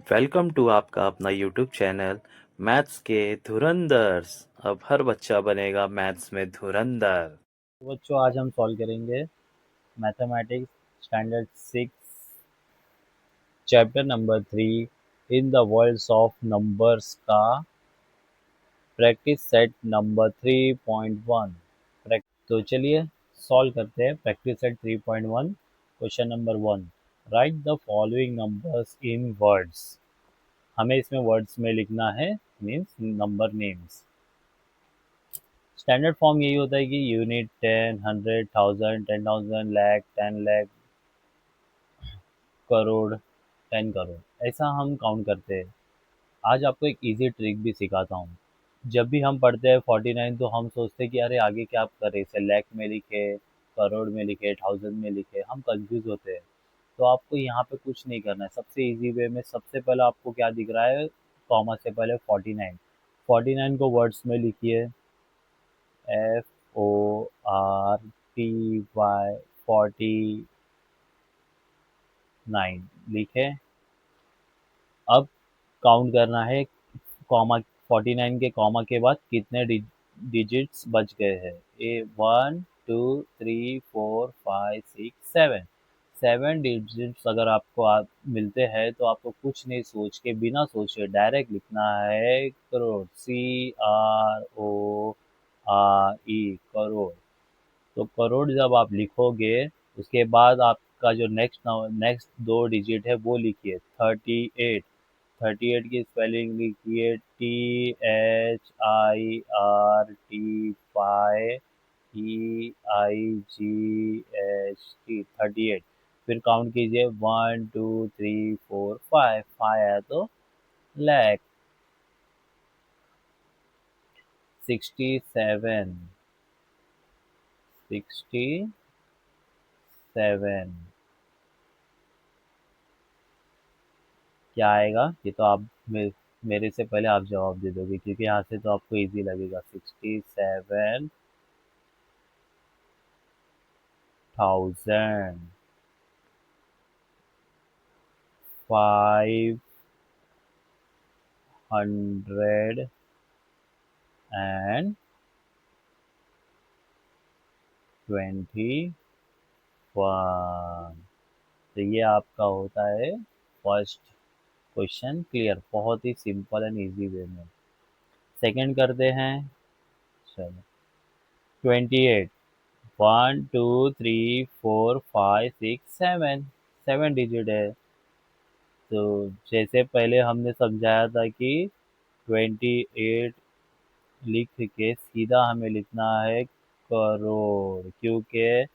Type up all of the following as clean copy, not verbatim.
Welcome to आपका अपना YouTube channel maths के धुरंधर्स। अब हर बच्चा बनेगा मैथ्स में धुरंधर। तो बच्चों आज हम सॉल्व करेंगे mathematics standard 6 chapter number 3 in the worlds of numbers का प्रैक्टिस सेट नंबर 3.1। तो चलिए सॉल्व करते हैं practice set 3.1। Question number 1, write the following numbers in words. हमें इसमें वर्ड्स में लिखना है, means number names. Standard form यही होता है कि यूनिट, 10, 100, 1000, 10,000, लाख, 10 लाख, करोड़, 10 करोड़, ऐसा हम काउंट करते हैं। आज आपको एक इजी ट्रिक भी सिखाता हूँ। जब भी हम पढ़ते हैं 49 तो हम सोचते हैं कि अरे आगे क्या करें, इसे लैख में लिखे, करोड़ में लिखे, थाउजेंड में लिखे, हम कंफ्यूज होते हैं। तो आपको यहाँ पे कुछ नहीं करना है। सबसे इजी वे में सबसे पहले आपको क्या दिख रहा है, कॉमा से पहले 49। 49 को वर्ड्स में लिखिए, FORTY 49 लिखे। अब काउंट करना है, कॉमा 49 के कॉमा के बाद कितने डिजिट्स बच गए हैं। ए 1 2 3 4 5 6 7 7 डिजिट्स अगर आपको मिलते हैं तो आपको कुछ नहीं सोच के, बिना सोचे डायरेक्ट लिखना है करोड़, CRORE, करोड़। तो करोड़ जब आप लिखोगे उसके बाद आपका जो नेक्स्ट दो डिजिट है वो लिखिए 38। 38 की स्पेलिंग लिखिए THIRTPIEIGHT, 38। फिर काउंट कीजिए 1 2 3 4 5, 5 आया तो लैख। 67, 67 क्या आएगा, ये तो आप मेरे से पहले आप जवाब दे दोगे क्योंकि यहाँ से तो आपको इजी लगेगा। 67,500 एंड 21। तो ये आपका होता है फर्स्ट क्वेश्चन क्लियर, बहुत ही सिंपल एंड इजी वे में। सेकंड करते हैं, चलो। 28, 1 2 3 4 5 6 7, 7 डिजिट है। तो जैसे पहले हमने समझाया था कि 28 लिख के सीधा हमें लिखना है करोड़, क्योंकि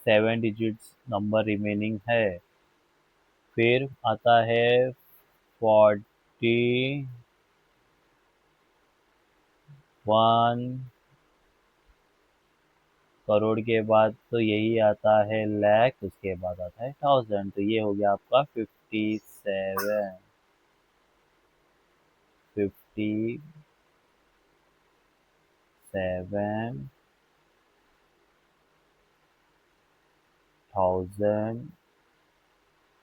7 डिजिट्स नंबर रिमेनिंग है। फिर आता है 41, करोड़ के बाद तो यही आता है लाख, उसके बाद आता है थाउजेंड। तो ये हो गया आपका 57, 57,000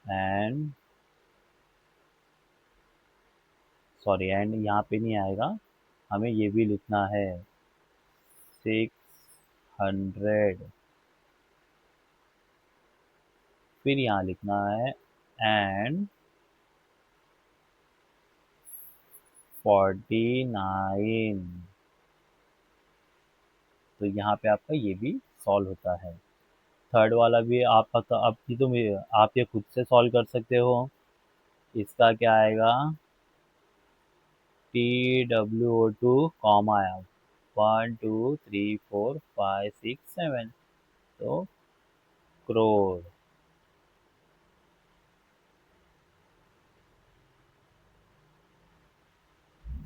एंड, सॉरी एंड यहाँ पे नहीं आएगा, हमें ये भी लिखना है 600। फिर यहाँ लिखना है एंड 49। तो यहाँ पे आपका ये भी सॉल्व होता है। थर्ड वाला भी आपका, तो अब ये तो आप ये खुद से सॉल्व कर सकते हो। इसका क्या आएगा, TWO2 कॉमा आया, 1 2 3 4 5 6 7, तो crore.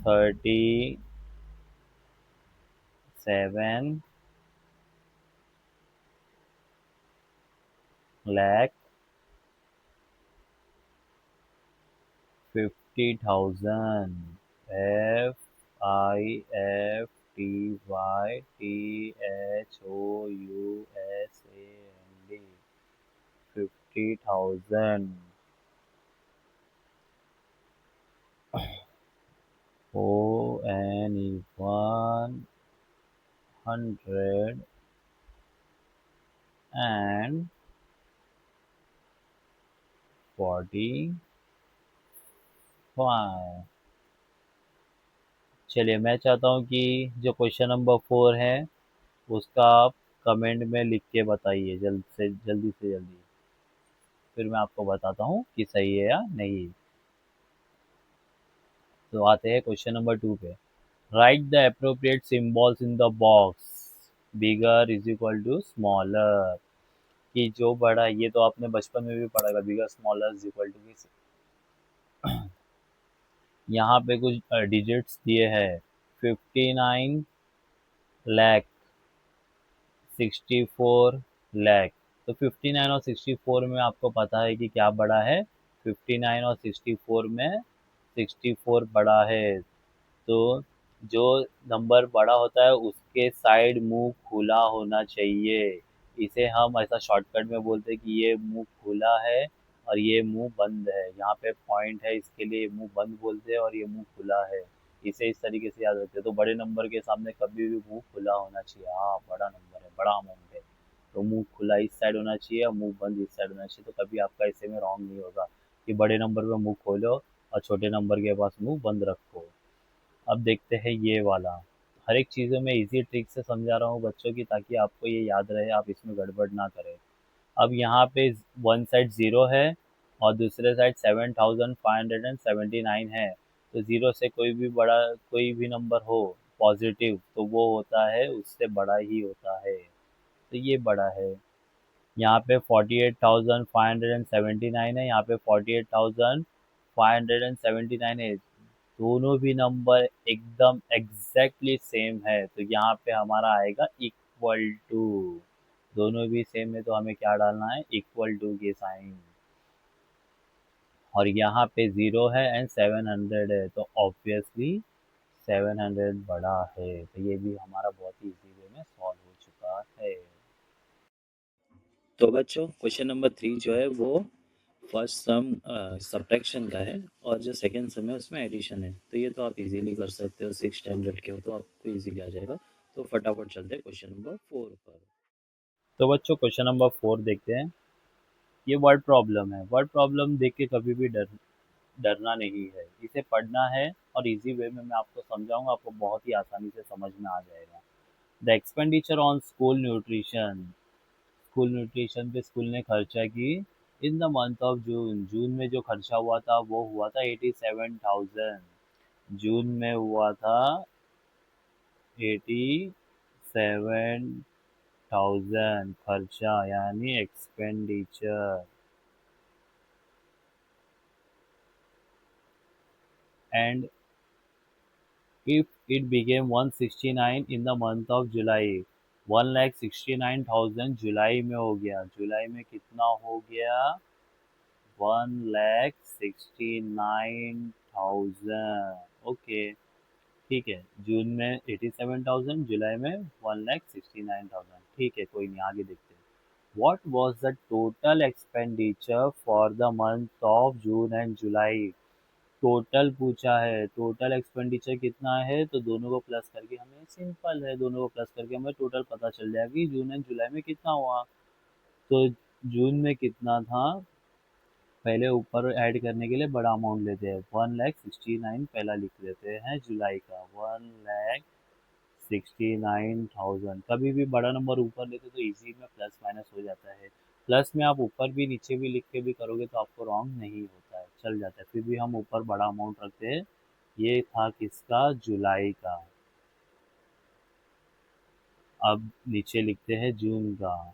Thirty seven lakh 50,000, FIFTYTHOUSAND, 50,000। यानी 145। चलिए, मैं चाहता हूँ कि जो क्वेश्चन नंबर 4 है उसका आप कमेंट में लिख के बताइए जल्दी से जल्दी। फिर मैं आपको बताता हूँ कि सही है या नहीं। तो आते हैं क्वेश्चन नंबर 2 पे। Write the appropriate symbols in the box. Bigger is equal to smaller. कि जो बड़ा, ये तो आपने बचपन में भी पढ़ा था, बिगर स्मॉलर इज इक्वल टू। यहाँ पे कुछ डिजिट्स दिए हैं। 59 लाख, 64 लाख। तो 59 और 64 में आपको पता है कि क्या बड़ा है। 59 और 64 में 64 बड़ा है। तो जो नंबर बड़ा होता है उसके साइड मुंह खुला होना चाहिए। इसे हम ऐसा शॉर्टकट में बोलते हैं कि ये मुंह खुला है और ये मुंह बंद है। यहाँ पे पॉइंट है, इसके लिए मुंह बंद बोलते हैं और ये मुंह खुला है। इसे इस तरीके से याद रखते हैं। तो बड़े नंबर के सामने कभी भी मुंह खुला होना चाहिए। हाँ, बड़ा नंबर है, बड़ा अमाउंट है, तो मुंह खुला इस साइड होना चाहिए और मुंह बंद इस साइड होना चाहिए। तो कभी आपका ऐसे में रॉन्ग नहीं होगा कि बड़े नंबर पे मुंह खोलो और छोटे नंबर के पास मुंह बंद रखो। अब देखते हैं ये वाला। हर एक चीज़ों में इजी ट्रिक से समझा रहा हूँ बच्चों की, ताकि आपको ये याद रहे, आप इसमें गड़बड़ ना करें। अब यहाँ पे वन साइड ज़ीरो है और दूसरे साइड 7579 है। तो ज़ीरो से कोई भी बड़ा, कोई भी नंबर हो पॉजिटिव, तो वो होता है, उससे बड़ा ही होता है। तो ये बड़ा है। यहाँ पे 48,579 है, यहाँ पे 48,579 है। दोनों भी नंबर एकदम एग्जैक्टली सेम है, तो यहाँ पे हमारा आएगा इक्वल टू। दोनों भी सेम है तो हमें क्या डालना है, इक्वल टू के साइन। और यहाँ पे 0 है एंड 700 है, तो ऑब्वियसली 700 बड़ा है। तो ये भी हमारा बहुत ही इजी वे में सॉल्व हो चुका है। तो बच्चों, क्वेश्चन नंबर 3 जो है वो फर्स्ट सम सब्ट्रैक्शन का है और जो सेकंड सम है उसमें एडिशन है। तो ये तो आप इजीली कर सकते हो, 6 स्टैंडर्ड के हो तो आपको इजीली आ जाएगा। तो फटाफट चलते हैं क्वेश्चन नंबर 4 पर। तो बच्चों, क्वेश्चन नंबर 4 देखते हैं। ये वर्ड प्रॉब्लम है। वर्ड प्रॉब्लम देख के कभी भी डरना नहीं है, इसे पढ़ना है और इजी वे में मैं आपको समझाऊंगा, आपको बहुत ही आसानी से समझ में आ जाएगा। The expenditure on school nutrition पे स्कूल ने खर्चा की in the month of June. जून में जो खर्चा हुआ था वो हुआ था 87,000। जून में हुआ था 87,000 खर्चा, यानी expenditure. And if it became 169 in the month of July, 1,69,000 जुलाई में हो गया। जुलाई में कितना हो गया, 1,69,000। ओके, ठीक है। जून में 87,000, जुलाई में 1,69,000। ठीक है, कोई नहीं, आगे देखते हैं। What was the total expenditure for the month of June and July? Total पूछा है, टोटल एक्सपेंडिचर कितना है, तो दोनों को प्लस करके, हमें सिंपल है, दोनों को प्लस करके हमें टोटल पता चल जाएगा कि जून एंड जुलाई में कितना हुआ। तो जून में कितना था, पहले ऊपर ऐड करने के लिए बड़ा अमाउंट लेते हैं, 1,69,000 पहला लिख लेते हैं। जुलाई का 1,69,000। कभी भी बड़ा नंबर ऊपर लेते तो इजी में प्लस माइनस हो जाता है। प्लस में आप ऊपर भी नीचे भी लिख के भी करोगे तो आपको रॉन्ग नहीं होता है, चल जाता है। फिर भी हम ऊपर बड़ा अमाउंट रखते हैं। ये था किसका, जुलाई का। अब नीचे लिखते हैं जून का।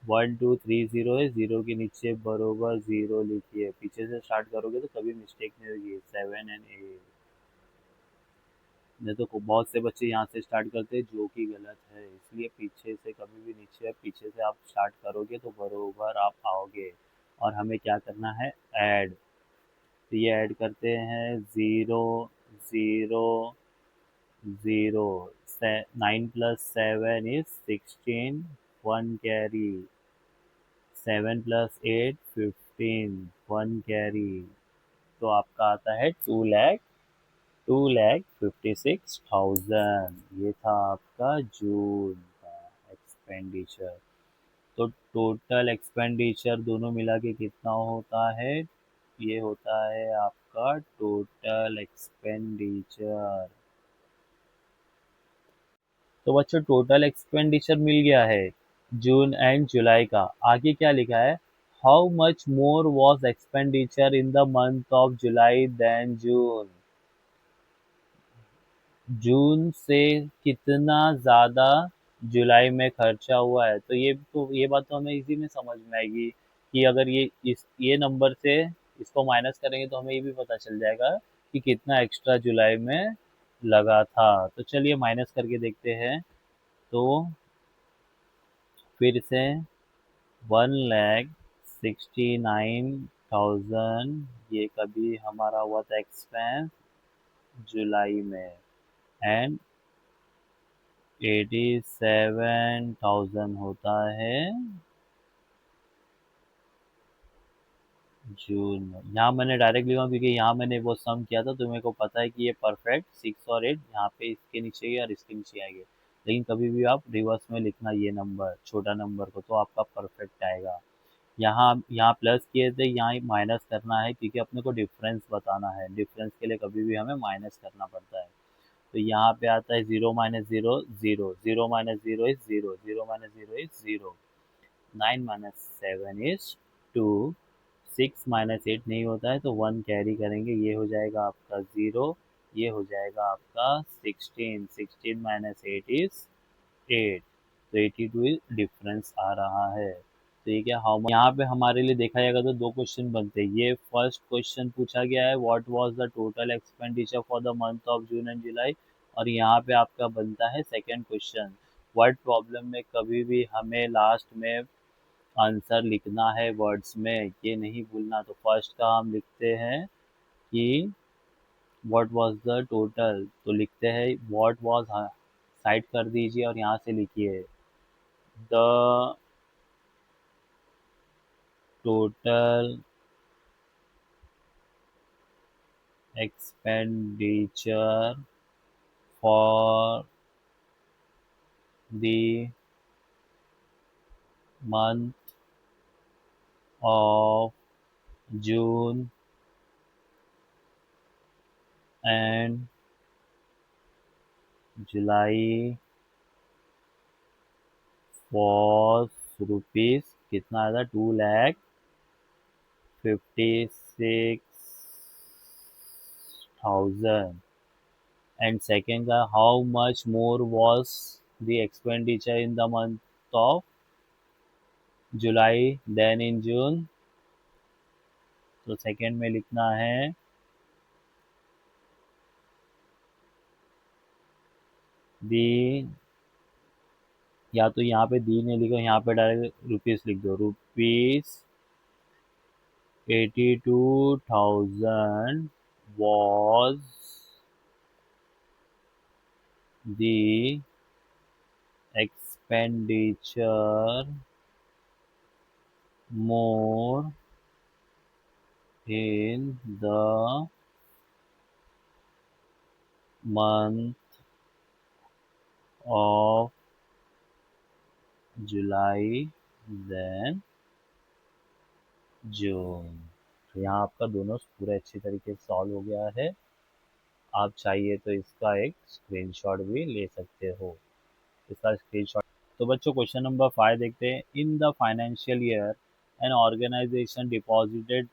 1,2,3,0 है, जीरो के नीचे बरोबर जीरो लिखिए। पीछे से स्टार्ट करोगे तो कभी मिस्टेक नहीं होगी। 7 और 8, नहीं तो बहुत से बच्चे यहाँ से स्टार्ट करते हैं, जो कि गलत है। इसलिए पीछे से कभी भी, नीचे पीछे से आप स्टार्ट करोगे तो बरोबर आप आओगे। और हमें क्या करना है, ऐड। तो ये ऐड करते हैं, 0 0 0। 9 + 7 = 16, 1 कैरी। 7 + 8 = 15, 1 कैरी। तो आपका आता है 2,20,000। 2,56,000 ये था आपका जून का एक्सपेंडिचर। तो टोटल एक्सपेंडिचर दोनों मिला के कितना होता है? ये होता है आपका टोटल एक्सपेंडिचर। तो बच्चों टोटल एक्सपेंडिचर मिल गया है जून एंड जुलाई का। आगे क्या लिखा है? How much more was expenditure in the month of July than June. जून से कितना ज़्यादा जुलाई में खर्चा हुआ है। तो ये बात तो हमें इसी में समझ में आएगी कि अगर ये नंबर से इसको माइनस करेंगे तो हमें ये भी पता चल जाएगा कि कितना एक्स्ट्रा जुलाई में लगा था। तो चलिए माइनस करके देखते हैं। तो फिर से 1,69,000 ये कभी हमारा हुआ था एक्सपेंस जुलाई में, एंड 87,000 होता है जून में। यहाँ मैंने डायरेक्ट लिखा क्योंकि यहाँ मैंने वो सम किया था, तो मेरे को पता है कि ये परफेक्ट 6 और 8 यहाँ पे इसके नीचे ही और इसके नीचे आएंगे। लेकिन कभी भी आप रिवर्स में लिखना ये नंबर, छोटा नंबर को, तो आपका परफेक्ट आएगा। यहाँ यहाँ प्लस किए थे, यहाँ माइनस करना है क्योंकि अपने को डिफरेंस बताना है। डिफरेंस के लिए कभी भी हमें माइनस करना पड़ता है। तो यहाँ पे आता है 0 minus 0 0, 0 minus 0 is 0, 0 minus 0 is 0, 9 minus 7 is 2, 6 minus 8 नहीं होता है तो 1 कैरी करेंगे, ये हो जाएगा आपका 0, ये हो जाएगा आपका 16, 16 माइनस 8 इज 8, तो 82 डिफरेंस आ रहा है। तो ये क्या हाउ, यहाँ पे हमारे लिए देखा जाएगा तो दो क्वेश्चन बनते हैं। ये फर्स्ट क्वेश्चन पूछा गया है what was the total expenditure for the month of June and July, और यहाँ पे आपका बनता है सेकंड क्वेश्चन। वर्ड प्रॉब्लम में कभी भी हमें लास्ट में आंसर लिखना है वर्ड्स में, ये नहीं भूलना। तो फर्स्ट का हम लिखते हैं कि व्हाट वाज द टोटल, तो लिखते हैं व्हाट वाज, साइड कर दीजिए और यहाँ से लिखिए the total expenditure for the month of June and July was rupees कितना आया था? 2,56,000। एंड सेकेंड का how much more was the expenditure in the month of July than in June. तो सेकेंड में लिखना है दी, या तो यहाँ पे दी नहीं लिखो, यहाँ पे डायरेक्ट रुपीस लिख दो, rupees 82,000 was the expenditure more in the month of July than June। तो यहाँ आपका दोनों पूरा अच्छी तरीके से सॉल्व हो गया है। आप चाहिए तो इसका एक स्क्रीनशॉट भी ले सकते हो, इसका स्क्रीनशॉट। तो बच्चों क्वेश्चन नंबर 5 देखते हैं। In the financial year an organisation deposited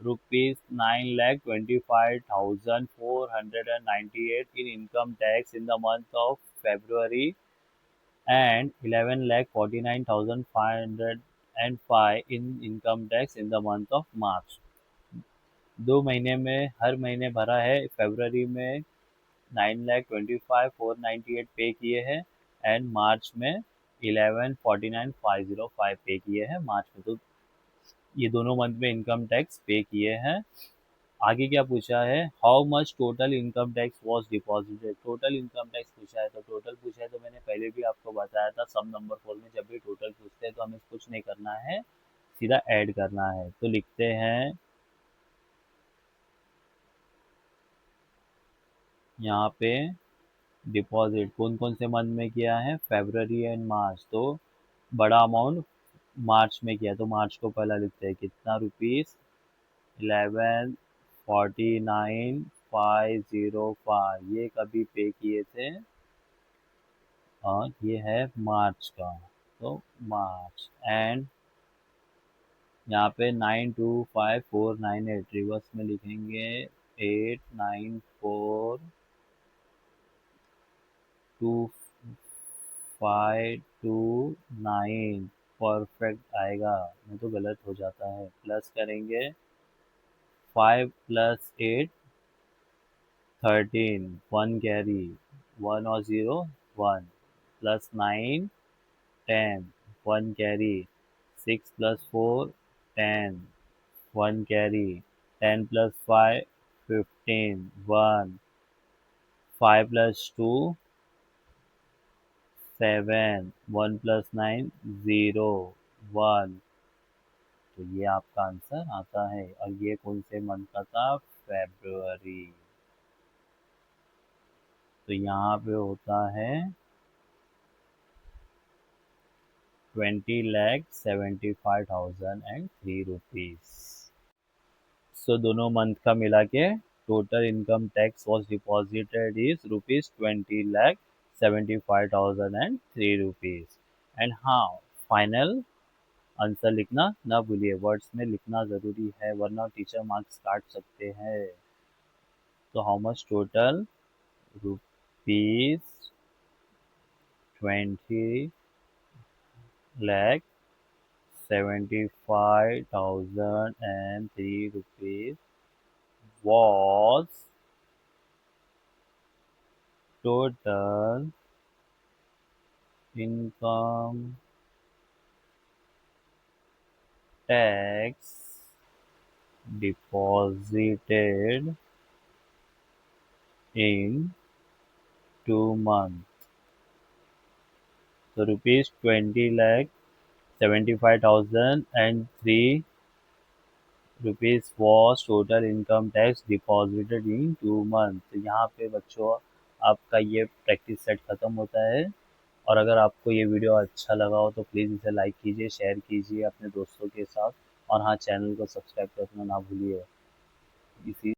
rupees 9,25,498 in income tax in the month of February and 11,49,505 in income tax in the month of March। 2 महीने में हर महीने भरा है। फरवरी में 9,25,498 पे किए हैं एंड मार्च में 11,49,505 पे किए हैं मार्च में। तो ये दोनों मंथ में इनकम टैक्स पे किए हैं। आगे क्या पूछा है? How much total income tax was deposited. Total income tax पूछा है, तो टोटल पूछा है तो मैंने पहले भी आपको बताया था सम नंबर 4 में जब भी टोटल पूछते हैं तो हमें कुछ नहीं करना है, सीधा ऐड करना है। तो लिखते हैं यहाँ पे डिपॉजिट कौन कौन से मंथ में किया है, फरवरी एंड मार्च, तो बड़ा अमाउंट मार्च में किया, तो मार्च को पहला लिखते हैं, कितना, रुपीज 11,49,505, ये कभी पे किए थे, और ये है मार्च का, तो मार्च। एंड यहाँ पे 925498 रिवर्स में लिखेंगे, 894259 परफेक्ट आएगा, नहीं तो गलत हो जाता है। प्लस करेंगे 5 + 8 13, 1 कैरी, 1 और 0 1, +9 10, 1 कैरी, 6 + 4 10, 1 carry, 10 + 5 15, 1, 5 + 2 7, 1 + 9 0 1, तो ये आपका आंसर आता है। और ये कौन से मंथ का था, फरवरी, तो यहाँ पे होता है 20,75,003 रुपीज। सो दोनों मंथ का मिला के total income tax was deposited is ₹20,75,003 and हाँ, फाइनल आंसर लिखना ना भूलिए, वर्ड्स में लिखना जरूरी है वरना टीचर मार्क्स काट सकते हैं। तो how much total, ₹20,75,003 was total income tax deposited in 2 months. So ₹20,75,003 was total income tax deposited in 2 months। तो यहाँ पे बच्चों आपका ये प्रैक्टिस सेट खत्म होता है। और अगर आपको ये वीडियो अच्छा लगा हो तो प्लीज़ इसे लाइक कीजिए, शेयर कीजिए अपने दोस्तों के साथ, और हाँ, चैनल को सब्सक्राइब करना ना भूलिए। इसी